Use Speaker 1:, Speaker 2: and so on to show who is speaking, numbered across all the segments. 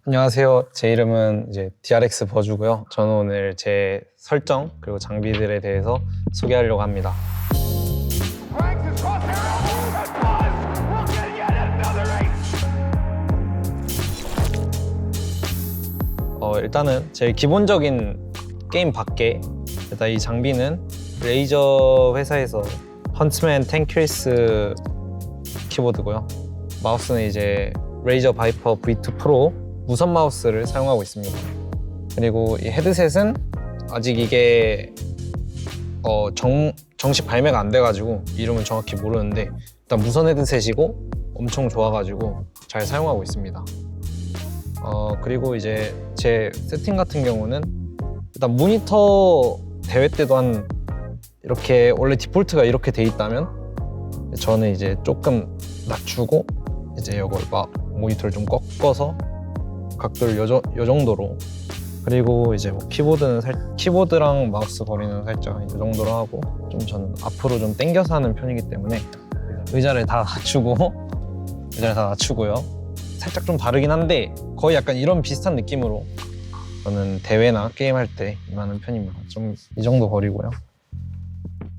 Speaker 1: 안녕하세요. 제 이름은 이제 DRX 버주고요. 저는 오늘 제 설정 그리고 장비들에 대해서 소개하려고 합니다. 일단은 제일 기본적인 게임 밖에 일단 이 장비는 레이저 회사에서 헌트맨 10 키보드고요. 마우스는 이제 레이저 바이퍼 V2 프로 무선 마우스를 사용하고 있습니다. 그리고 이 헤드셋은 아직 이게 정식 발매가 안 돼가지고 이름은 정확히 모르는데 일단 무선 헤드셋이고 엄청 좋아가지고 잘 사용하고 있습니다. 그리고 이제 제 세팅 같은 경우는 일단 모니터 대회 때도 한 이렇게 원래 디폴트가 이렇게 돼 있다면 저는 이제 조금 낮추고 이제 이걸 막 모니터를 좀 꺾어서 각도를 요 정도로, 그리고 이제 뭐 키보드랑 마우스 거리는 살짝 이 정도로 하고 좀 저는 앞으로 좀 당겨서 하는 편이기 때문에 의자를 다 낮추고요. 살짝 좀 다르긴 한데 거의 약간 이런 비슷한 느낌으로 저는 대회나 게임할 때 임하는 편입니다. 좀 이 정도 거리고요.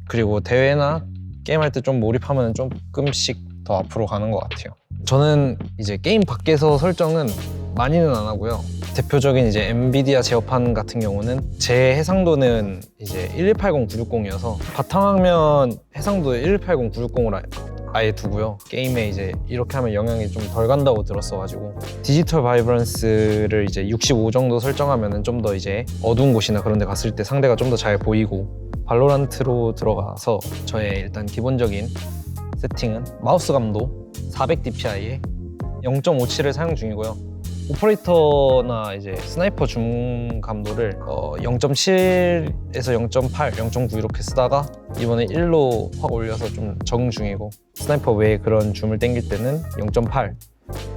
Speaker 1: 그리고 대회나 게임할 때 좀 몰입하면 조금씩 더 앞으로 가는 것 같아요. 저는 이제 게임 밖에서 설정은 많이는 안 하고요. 대표적인 이제 엔비디아 제어판 같은 경우는 제 해상도는 이제 1180-960이어서 바탕화면 해상도 1180-960으로 아예 두고요. 게임에 이제 이렇게 하면 영향이 좀 덜 간다고 들었어가지고 디지털 바이브런스를 이제 65 정도 설정하면은 좀 더 이제 어두운 곳이나 그런 데 갔을 때 상대가 좀 더 잘 보이고, 발로란트로 들어가서 저의 일단 기본적인 세팅은 마우스 감도 400dpi에 0.57을 사용 중이고요. 오퍼레이터나 이제 스나이퍼 줌 감도를 0.7에서 0.8, 0.9 이렇게 쓰다가 이번에 1로 확 올려서 좀 적응 중이고, 스나이퍼 외에 그런 줌을 당길 때는 0.8,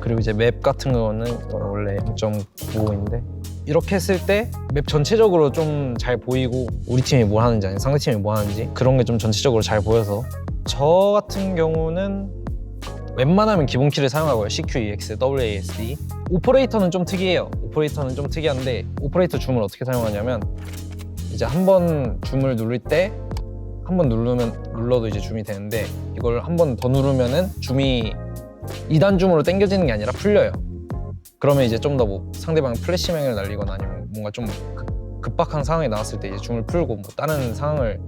Speaker 1: 그리고 이제 맵 같은 거는 원래 0.95인데 이렇게 했을 때 맵 전체적으로 좀 잘 보이고 우리 팀이 뭘 하는지 아니면 상대 팀이 뭐 하는지 그런 게 좀 전체적으로 잘 보여서, 저 같은 경우는 웬만하면 기본 키를 사용하고요. CQ, EX, WASD. 오퍼레이터는 좀 특이해요. 오퍼레이터는 좀 특이한데 오퍼레이터 줌을 어떻게 사용하냐면 이제 한 번 줌을 누를 때 한 번 눌러도 이제 줌이 되는데 이걸 한 번 더 누르면은 줌이 2단 줌으로 당겨지는 게 아니라 풀려요. 그러면 이제 좀 더 뭐 상대방 플래시맹을 날리거나 아니면 뭔가 좀 급박한 상황이 나왔을 때 이제 줌을 풀고 뭐 다른 상황을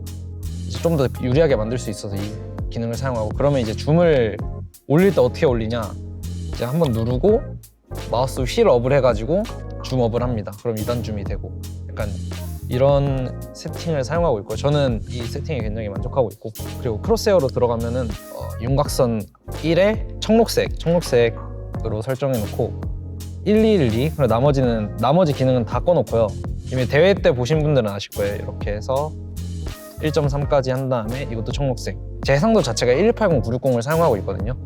Speaker 1: 이제 좀 더 유리하게 만들 수 있어서 이 기능을 사용하고, 그러면 이제 줌을 올릴 때 어떻게 올리냐, 이제 한번 누르고 마우스 휠 업을 해가지고 줌 업을 합니다. 그럼 2단 줌이 되고, 약간 이런 세팅을 사용하고 있고 저는 이 세팅에 굉장히 만족하고 있고, 그리고 크로스헤어로 들어가면은 윤곽선 1에 청록색으로 설정해 놓고 1212, 그리고 나머지 기능은 다 꺼놓고요. 이미 대회 때 보신 분들은 아실 거예요. 이렇게 해서 1.3까지 한 다음에 이것도 청록색. 제 해상도 자체가 1180-960을 사용하고 있거든요.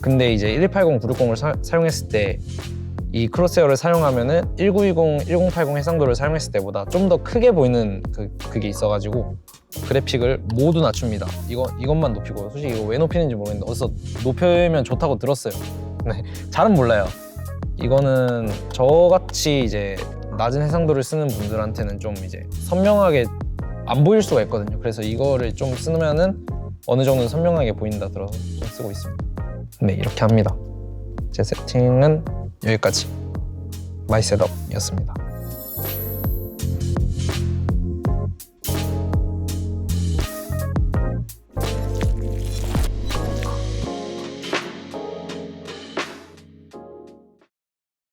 Speaker 1: 근데 이제 1180-960을 사용했을 때 이 크로스헤어를 사용하면은 1920, 1080 해상도를 사용했을 때보다 좀 더 크게 보이는 그게 있어가지고 그래픽을 모두 낮춥니다. 이것만 높이고요. 솔직히 이거 왜 높이는지 모르겠는데 어디서 높이면 좋다고 들었어요. 네, 잘은 몰라요. 이거는 저같이 이제 낮은 해상도를 쓰는 분들한테는 좀 이제 선명하게 안 보일 수가 있거든요. 그래서 이거를 좀 쓰면은 어느 정도 선명하게 보인다 들어서 좀 쓰고 있습니다. 네, 이렇게 합니다. 제 세팅은 여기까지. 마이 셋업이었습니다.